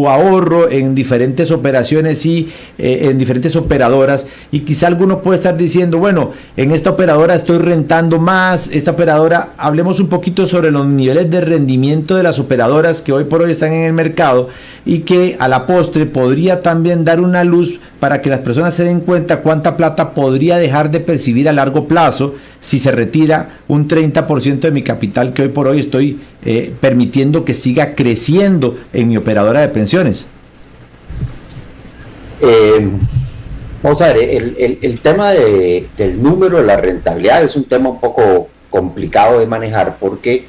ahorro en diferentes operaciones y en diferentes operadoras, y quizá alguno puede estar diciendo, bueno, en esta operadora estoy rentando más, esta operadora, hablemos un poquito sobre los niveles de rendimiento de las operadoras que hoy por hoy están en el mercado y que a la postre podría también dar una luz para que las personas se den cuenta cuánta plata podría dejar de percibir a largo plazo si se retira un 30% de mi capital que hoy por hoy estoy permitiendo que siga creciendo en mi operadora de pensiones. Vamos a ver, el tema del número de la rentabilidad es un tema un poco complicado de manejar porque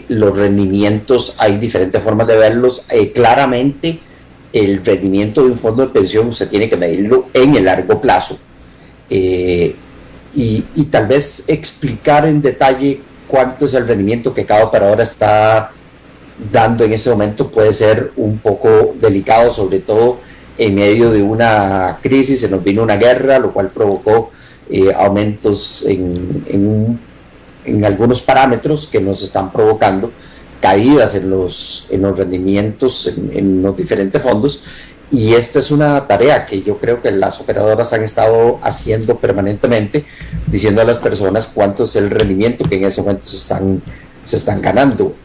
los rendimientos, hay diferentes formas de verlos. Claramente el rendimiento de un fondo de pensión se tiene que medirlo en el largo plazo, y tal vez explicar en detalle cuánto es el rendimiento que cada operadora está dando en ese momento puede ser un poco delicado, sobre todo en medio de una crisis. Se nos vino una guerra, lo cual provocó aumentos en algunos parámetros que nos están provocando caídas en los rendimientos en los diferentes fondos, y esta es una tarea que yo creo que las operadoras han estado haciendo permanentemente, diciendo a las personas cuánto es el rendimiento que en ese momento se están ganando.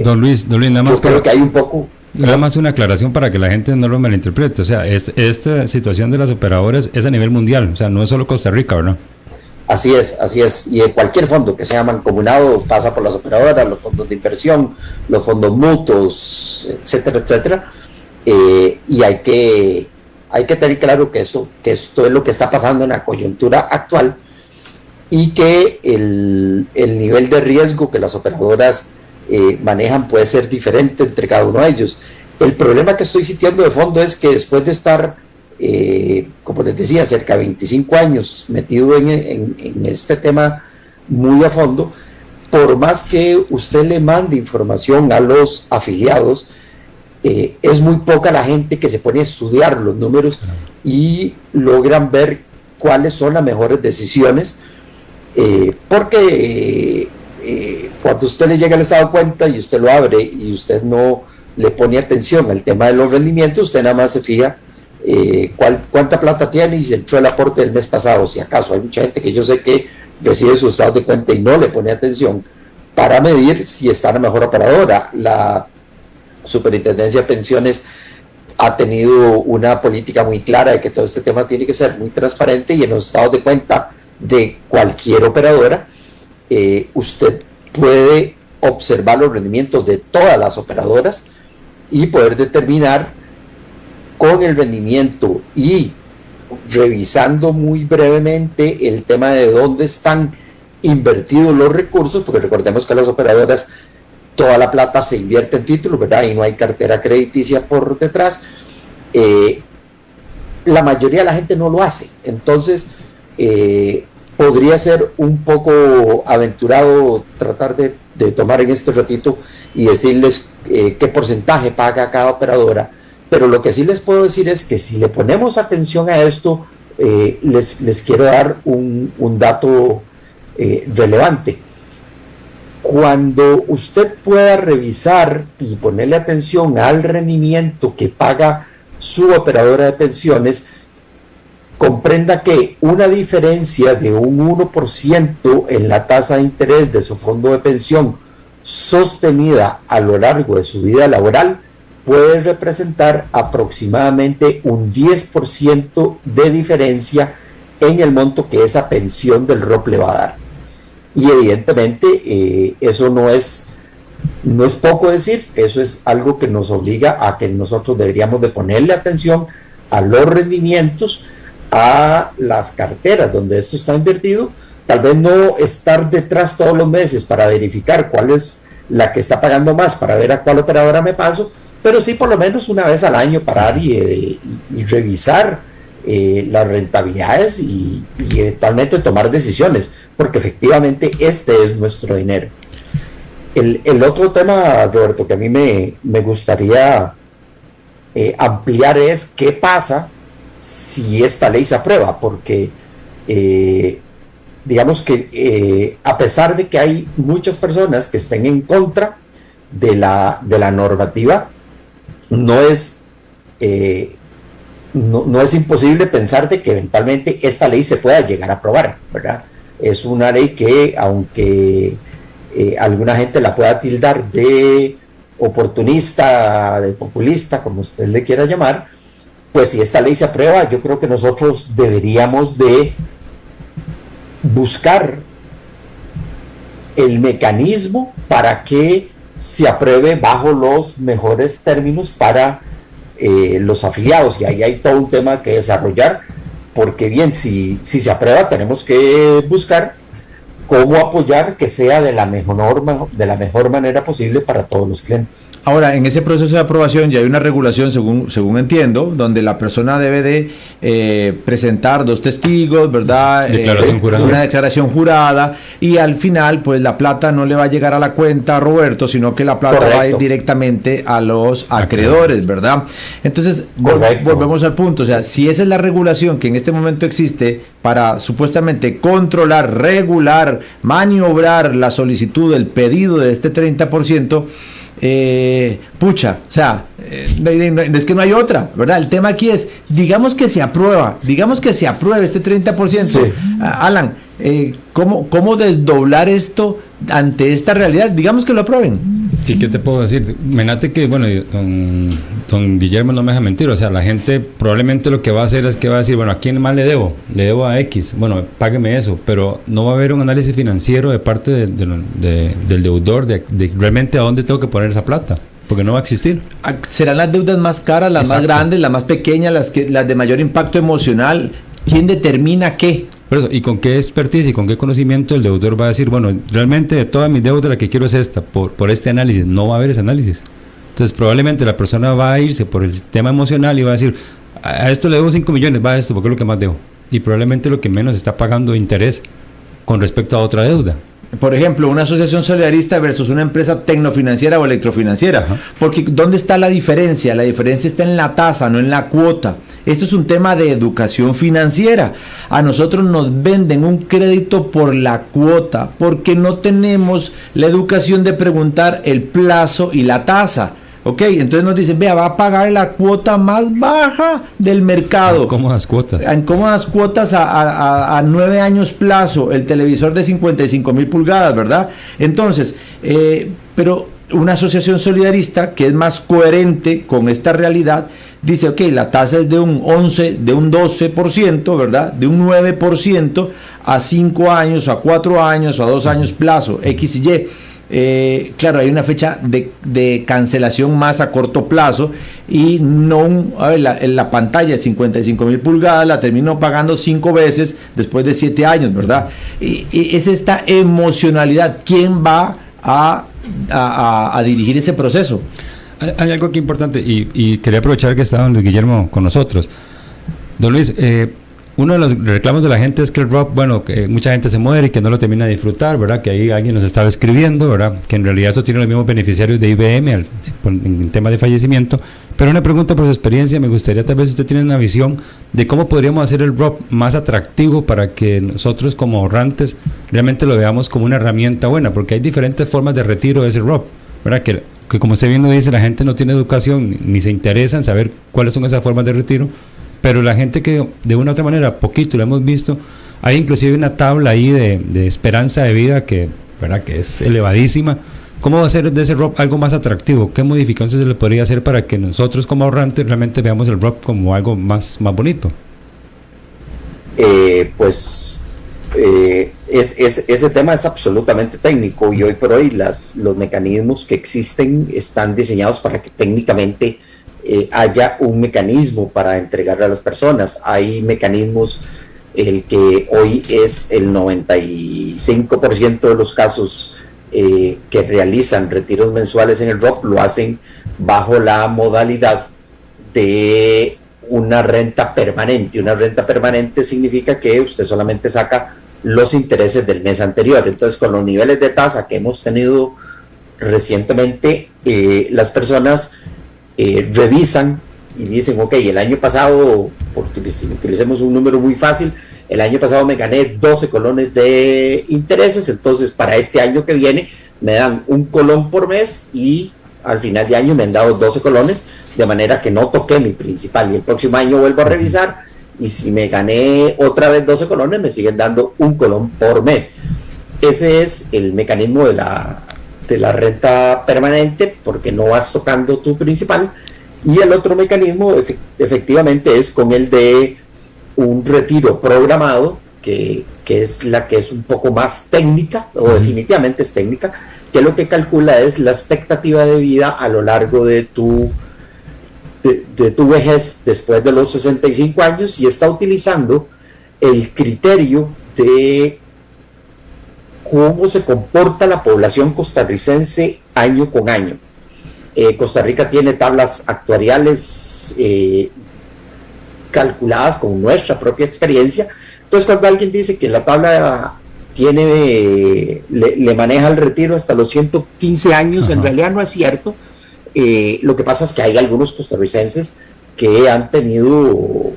Don Luis, nada más yo creo que hay un poco... Nada más una aclaración para que la gente no lo malinterprete. O sea, esta situación de las operadoras es a nivel mundial, o sea, no es solo Costa Rica, ¿verdad? Así es, y cualquier fondo que sea mancomunado pasa por las operadoras, los fondos de inversión, los fondos mutuos, etcétera, y hay que tener claro que esto es lo que está pasando en la coyuntura actual, y que el nivel de riesgo que las operadoras manejan puede ser diferente entre cada uno de ellos. El problema que estoy sintiendo de fondo es que después de estar como les decía, cerca de 25 años metido en este tema muy a fondo, por más que usted le mande información a los afiliados, es muy poca la gente que se pone a estudiar los números y logran ver cuáles son las mejores decisiones, porque cuando usted le llega el estado de cuenta y usted lo abre y usted no le pone atención al tema de los rendimientos, usted nada más se fija cuánta plata tiene y se entró el aporte del mes pasado. Si acaso hay mucha gente que yo sé que recibe sus estados de cuenta y no le pone atención para medir si está en la mejor operadora. La Superintendencia de Pensiones ha tenido una política muy clara de que todo este tema tiene que ser muy transparente, y en los estados de cuenta de cualquier operadora usted puede observar los rendimientos de todas las operadoras y poder determinar con el rendimiento y revisando muy brevemente el tema de dónde están invertidos los recursos, porque recordemos que las operadoras toda la plata se invierte en títulos, ¿verdad? Y no hay cartera crediticia por detrás. La mayoría de la gente no lo hace, entonces podría ser un poco aventurado tratar de tomar en este ratito y decirles qué porcentaje paga cada operadora. Pero lo que sí les puedo decir es que si le ponemos atención a esto, les quiero dar un dato relevante. Cuando usted pueda revisar y ponerle atención al rendimiento que paga su operadora de pensiones, comprenda que una diferencia de un 1% en la tasa de interés de su fondo de pensión sostenida a lo largo de su vida laboral puede representar aproximadamente un 10% de diferencia en el monto que esa pensión del ROP le va a dar. Y evidentemente eso no es poco decir, eso es algo que nos obliga a que nosotros deberíamos de ponerle atención a los rendimientos, a las carteras donde esto está invertido, tal vez no estar detrás todos los meses para verificar cuál es la que está pagando más, para ver a cuál operadora me paso, pero sí por lo menos una vez al año parar y revisar las rentabilidades y eventualmente tomar decisiones, porque efectivamente este es nuestro dinero. El otro tema, Roberto, que a mí me gustaría ampliar es qué pasa si esta ley se aprueba, porque digamos que a pesar de que hay muchas personas que estén en contra de la normativa, no es imposible pensar de que eventualmente esta ley se pueda llegar a aprobar, ¿verdad? Es una ley que, aunque alguna gente la pueda tildar de oportunista, de populista, como usted le quiera llamar, pues si esta ley se aprueba, yo creo que nosotros deberíamos de buscar el mecanismo para que se apruebe bajo los mejores términos para los afiliados, y ahí hay todo un tema que desarrollar, porque bien, si se aprueba tenemos que buscar cómo apoyar que sea de la mejor manera posible para todos los clientes. Ahora, en ese proceso de aprobación ya hay una regulación, según entiendo, donde la persona debe de presentar 2 testigos, ¿verdad? Una declaración jurada, y al final, pues la plata no le va a llegar a la cuenta a Roberto, sino que la plata Correcto. Va a ir directamente a los acreedores, ¿verdad? Entonces, volvemos al punto, o sea, si esa es la regulación que en este momento existe para supuestamente controlar, regular, maniobrar la solicitud, el pedido de este 30%, pucha, o sea, es que no hay otra, ¿verdad? El tema aquí es, digamos que se apruebe este 30%, sí. Alan, ¿cómo desdoblar esto ante esta realidad? Digamos que lo aprueben. Sí, ¿qué te puedo decir? Menate que, bueno, don Guillermo no me deja mentir, o sea, la gente probablemente lo que va a hacer es que va a decir, bueno, ¿a quién más le debo? Le debo a X, bueno, págueme eso, pero no va a haber un análisis financiero de parte del deudor de realmente a dónde tengo que poner esa plata, porque no va a existir. ¿Serán las deudas más caras, las Exacto. más grandes, las más pequeñas, las de mayor impacto emocional? ¿Quién determina qué? Por eso, y con qué expertise y con qué conocimiento el deudor va a decir, bueno, realmente de todas mis deudas la que quiero es esta, por este análisis. No va a haber ese análisis. Entonces probablemente la persona va a irse por el tema emocional y va a decir, a esto le debo 5 millones, va a esto porque es lo que más debo. Y probablemente lo que menos está pagando interés con respecto a otra deuda. Por ejemplo, una asociación solidarista versus una empresa tecnofinanciera o electrofinanciera. Ajá. Porque ¿dónde está la diferencia? La diferencia está en la tasa, no en la cuota. Esto es un tema de educación financiera. A nosotros nos venden un crédito por la cuota, porque no tenemos la educación de preguntar el plazo y la tasa. Ok, entonces nos dicen, vea, va a pagar la cuota más baja del mercado. En cómodas cuotas. En cómodas cuotas a 9 años plazo, el televisor de 55,000 pulgadas, ¿verdad? Entonces, pero una asociación solidarista que es más coherente con esta realidad, dice, ok, la tasa es de un 11, de un 12%, ¿verdad? De un 9% a 5 años, a 4 años, a 2 años plazo, X y Y. Claro, hay una fecha de cancelación más a corto plazo y no, la pantalla de 55,000 pulgadas la termino pagando 5 veces después de 7 años, ¿verdad? Y es esta emocionalidad. ¿Quién va a dirigir ese proceso? Hay algo aquí importante y quería aprovechar que está don Luis Guillermo con nosotros. Don Luis, uno de los reclamos de la gente es que el ROP, bueno, que mucha gente se muere y que no lo termina de disfrutar, ¿verdad? Que ahí alguien nos estaba escribiendo, ¿verdad? Que en realidad eso tiene los mismos beneficiarios de IBM en tema de fallecimiento. Pero una pregunta por su experiencia, me gustaría tal vez usted tiene una visión de cómo podríamos hacer el ROP más atractivo para que nosotros como ahorrantes realmente lo veamos como una herramienta buena, porque hay diferentes formas de retiro de ese ROP, ¿verdad? Que como usted bien lo dice, la gente no tiene educación ni se interesa en saber cuáles son esas formas de retiro. Pero la gente que de una u otra manera, poquito lo hemos visto, hay inclusive una tabla ahí de esperanza de vida que, ¿verdad?, que es elevadísima. ¿Cómo va a ser de ese ROP algo más atractivo? ¿Qué modificaciones se le podría hacer para que nosotros como ahorrantes realmente veamos el ROP como algo más bonito? ese tema es absolutamente técnico, y hoy por hoy los mecanismos que existen están diseñados para que técnicamente haya un mecanismo para entregarle a las personas. Hay mecanismos, el que hoy es el 95% de los casos que realizan retiros mensuales en el ROP lo hacen bajo la modalidad de una renta permanente. Una renta permanente significa que usted solamente saca los intereses del mes anterior. Entonces, con los niveles de tasa que hemos tenido recientemente, las personas revisan y dicen, ok, el año pasado, porque utilicemos un número muy fácil, el año pasado me gané 12 colones de intereses, entonces para este año que viene me dan un colón por mes y al final de año me han dado 12 colones, de manera que no toqué mi principal, y el próximo año vuelvo a revisar, y si me gané otra vez 12 colones, me siguen dando un colón por mes. Ese es el mecanismo de la renta permanente, porque no vas tocando tu principal. Y el otro mecanismo efectivamente es con el de un retiro programado, que es la que es un poco más técnica, o definitivamente es técnica, que lo que calcula es la expectativa de vida a lo largo de tu vejez después de los 65 años, y está utilizando el criterio de cómo se comporta la población costarricense año con año. Costa Rica tiene tablas actuariales calculadas con nuestra propia experiencia. Entonces, cuando alguien dice que la tabla le maneja el retiro hasta los 115 años, en realidad no es cierto. Lo que pasa es que hay algunos costarricenses que han tenido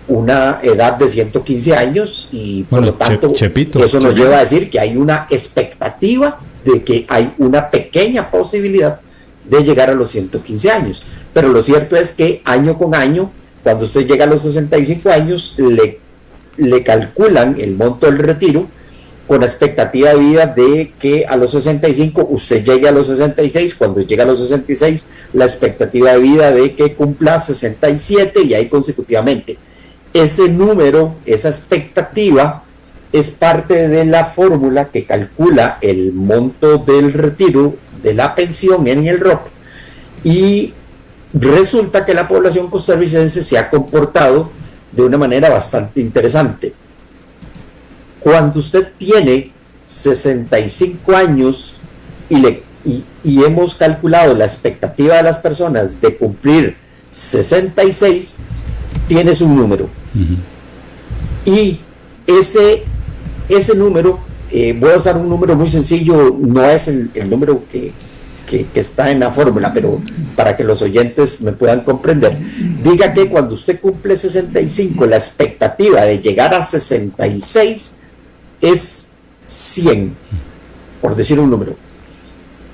una edad de 115 años, y por lo tanto eso nos lleva a decir que hay una expectativa de que hay una pequeña posibilidad de llegar a los 115 años. Pero lo cierto es que año con año, cuando usted llega a los 65 años, le calculan el monto del retiro con la expectativa de vida de que a los 65 usted llegue a los 66, cuando llega a los 66 la expectativa de vida de que cumpla 67, y ahí consecutivamente. Ese número, esa expectativa, es parte de la fórmula que calcula el monto del retiro de la pensión en el ROP, y resulta que la población costarricense se ha comportado de una manera bastante interesante. Cuando usted tiene 65 años y hemos calculado la expectativa de las personas de cumplir 66, tienes un número. Y ese número, voy a usar un número muy sencillo, no es el número que está en la fórmula, pero para que los oyentes me puedan comprender. Diga que cuando usted cumple 65, la expectativa de llegar a 66 es 100, por decir un número.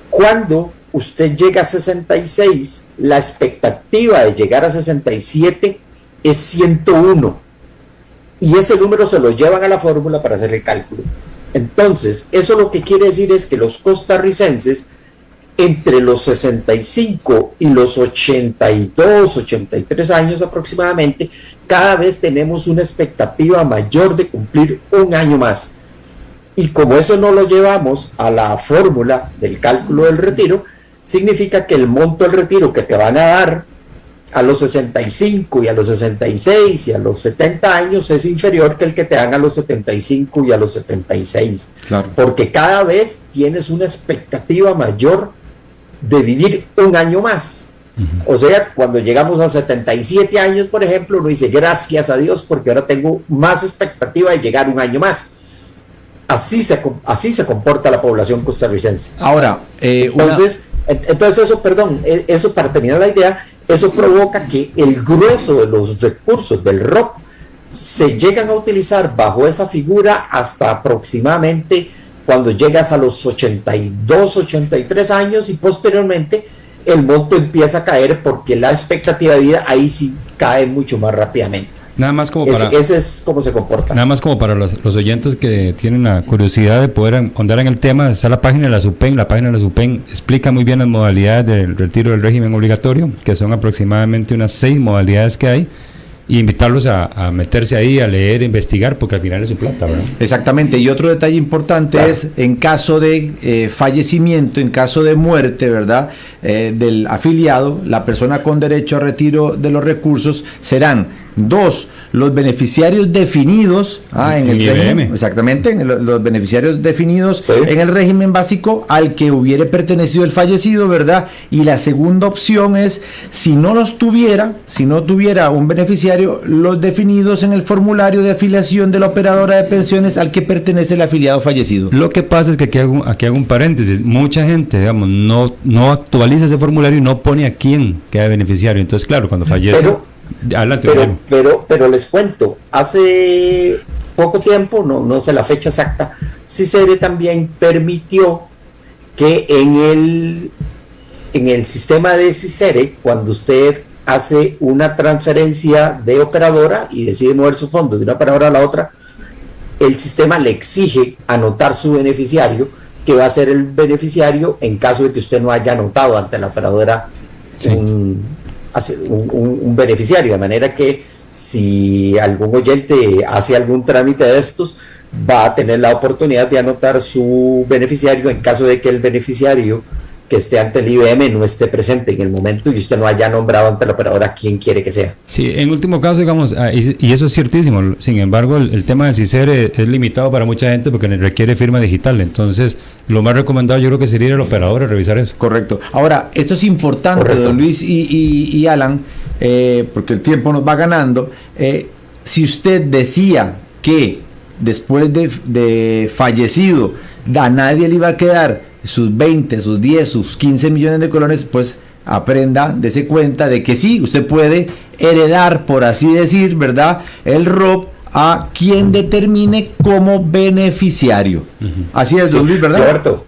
Cuando usted llega a 66, la expectativa de llegar a 67 es 101, y ese número se lo llevan a la fórmula para hacer el cálculo. Entonces, eso lo que quiere decir es que los costarricenses, entre los 65 y los 82, 83 años aproximadamente, cada vez tenemos una expectativa mayor de cumplir un año más. Y como eso no lo llevamos a la fórmula del cálculo del retiro, significa que el monto del retiro que te van a dar a los 65 y a los 66 y a los 70 años es inferior que el que te dan a los 75 y a los 76. Claro. Porque cada vez tienes una expectativa mayor de vivir un año más. O sea, cuando llegamos a 77 años, por ejemplo, uno dice gracias a Dios porque ahora tengo más expectativa de llegar un año más. Así se comporta la población costarricense. Ahora, entonces eso, para terminar la idea, eso provoca que el grueso de los recursos del ROP se llegan a utilizar bajo esa figura hasta aproximadamente cuando llegas a los 82, 83 años, y posteriormente el monto empieza a caer porque la expectativa de vida ahí sí cae mucho más rápidamente. Nada más como para... Ese es cómo se comporta. Nada más como para los oyentes que tienen la curiosidad de poder ahondar en el tema, está la página de la SUPEN. La página de la SUPEN explica muy bien las modalidades del retiro del régimen obligatorio, que son aproximadamente unas 6 modalidades que hay. y invitarlos a meterse ahí, a leer, a investigar, porque al final es su plata, ¿verdad? Exactamente, y otro detalle importante es en caso de fallecimiento, en caso de muerte, ¿verdad? Del afiliado, la persona con derecho a retiro de los recursos serán 2, los beneficiarios definidos en el régimen, exactamente, los beneficiarios definidos en el régimen básico al que hubiere pertenecido el fallecido, ¿verdad? Y la segunda opción es, si no tuviera un beneficiario, los definidos en el formulario de afiliación de la operadora de pensiones al que pertenece el afiliado fallecido. Lo que pasa es que aquí hago un paréntesis, mucha gente, digamos, no actualiza ese formulario y no pone a quién queda beneficiario, entonces claro, cuando fallece... Pero les cuento, hace poco tiempo, no sé la fecha exacta, CICERE también permitió que en el sistema de CICERE, cuando usted hace una transferencia de operadora y decide mover su fondo de una operadora a la otra, el sistema le exige anotar su beneficiario, que va a ser el beneficiario en caso de que usted no haya anotado ante la operadora un beneficiario, de manera que si algún oyente hace algún trámite de estos, va a tener la oportunidad de anotar su beneficiario en caso de que el beneficiario que esté ante el IBM no esté presente en el momento y usted no haya nombrado ante la operadora quien quiere que sea. Sí, en último caso, digamos, y eso es ciertísimo, sin embargo, el tema del CICERE es limitado para mucha gente porque requiere firma digital, entonces lo más recomendado yo creo que sería el operador a revisar eso. Correcto. Ahora, esto es importante, don Luis y Alan, porque el tiempo nos va ganando. Si usted decía que después de fallecido a nadie le iba a quedar sus 20, sus 10, sus 15 millones de colones, pues aprenda, dése cuenta de que sí, usted puede heredar, por así decir, ¿verdad?, el ROP a quien determine como beneficiario. Así es, don Luis, ¿verdad? Roberto.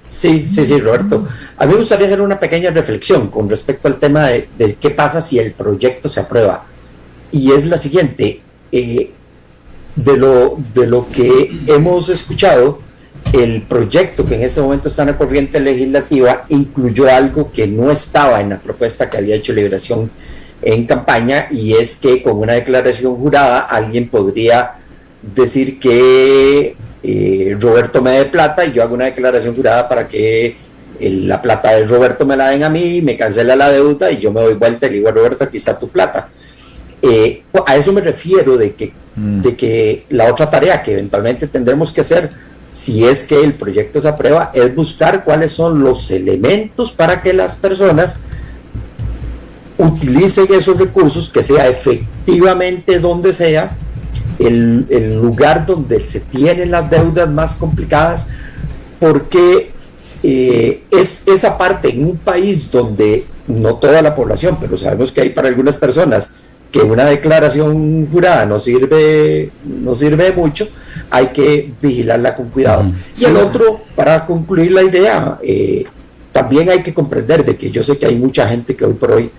Sí, Roberto. A mí me gustaría hacer una pequeña reflexión con respecto al tema de qué pasa si el proyecto se aprueba. Y es la siguiente, de lo que hemos escuchado, el proyecto que en este momento está en la corriente legislativa incluyó algo que no estaba en la propuesta que había hecho Liberación en campaña, y es que con una declaración jurada alguien podría decir que Roberto me dé plata y yo hago una declaración jurada para que la plata de Roberto me la den a mí, me cancela la deuda y yo me doy vuelta y le digo a Roberto, aquí está tu plata. A eso me refiero de que la otra tarea que eventualmente tendremos que hacer, si es que el proyecto se aprueba, es buscar cuáles son los elementos para que las personas utilicen esos recursos, que sea efectivamente donde sea el lugar donde se tienen las deudas más complicadas, porque es esa parte en un país donde no toda la población, pero sabemos que hay para algunas personas que una declaración jurada no sirve de mucho, hay que vigilarla con cuidado. Y el otro, para concluir la idea, también hay que comprender de que yo sé que hay mucha gente que hoy por hoy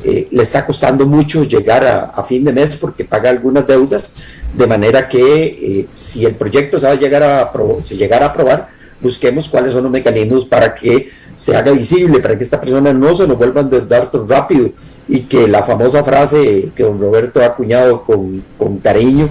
le está costando mucho llegar a fin de mes porque paga algunas deudas, de manera que si el proyecto se llegara a aprobar, busquemos cuáles son los mecanismos para que se haga visible, para que esta persona no se nos vuelva a endeudar tan rápido y que la famosa frase que don Roberto ha acuñado con cariño,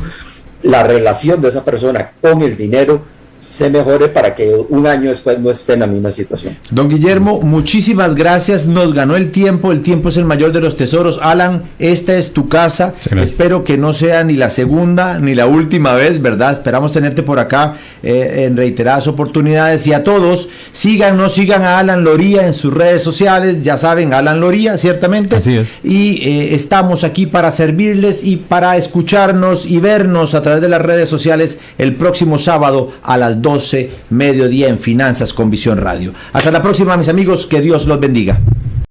la relación de esa persona con el dinero se mejore para que un año después no esté en la misma situación. Don Guillermo, muchísimas gracias, nos ganó el tiempo es el mayor de los tesoros. Alan, esta es tu casa, espero que no sea ni la segunda ni la última vez, ¿verdad? Esperamos tenerte por acá en reiteradas oportunidades, y a todos, sigan a Alan Loría en sus redes sociales, ya saben, Alan Loría, ciertamente. Así es. Y estamos aquí para servirles y para escucharnos y vernos a través de las redes sociales el próximo sábado a las 12 mediodía en Finanzas con Visión Radio. Hasta la próxima, mis amigos, que Dios los bendiga.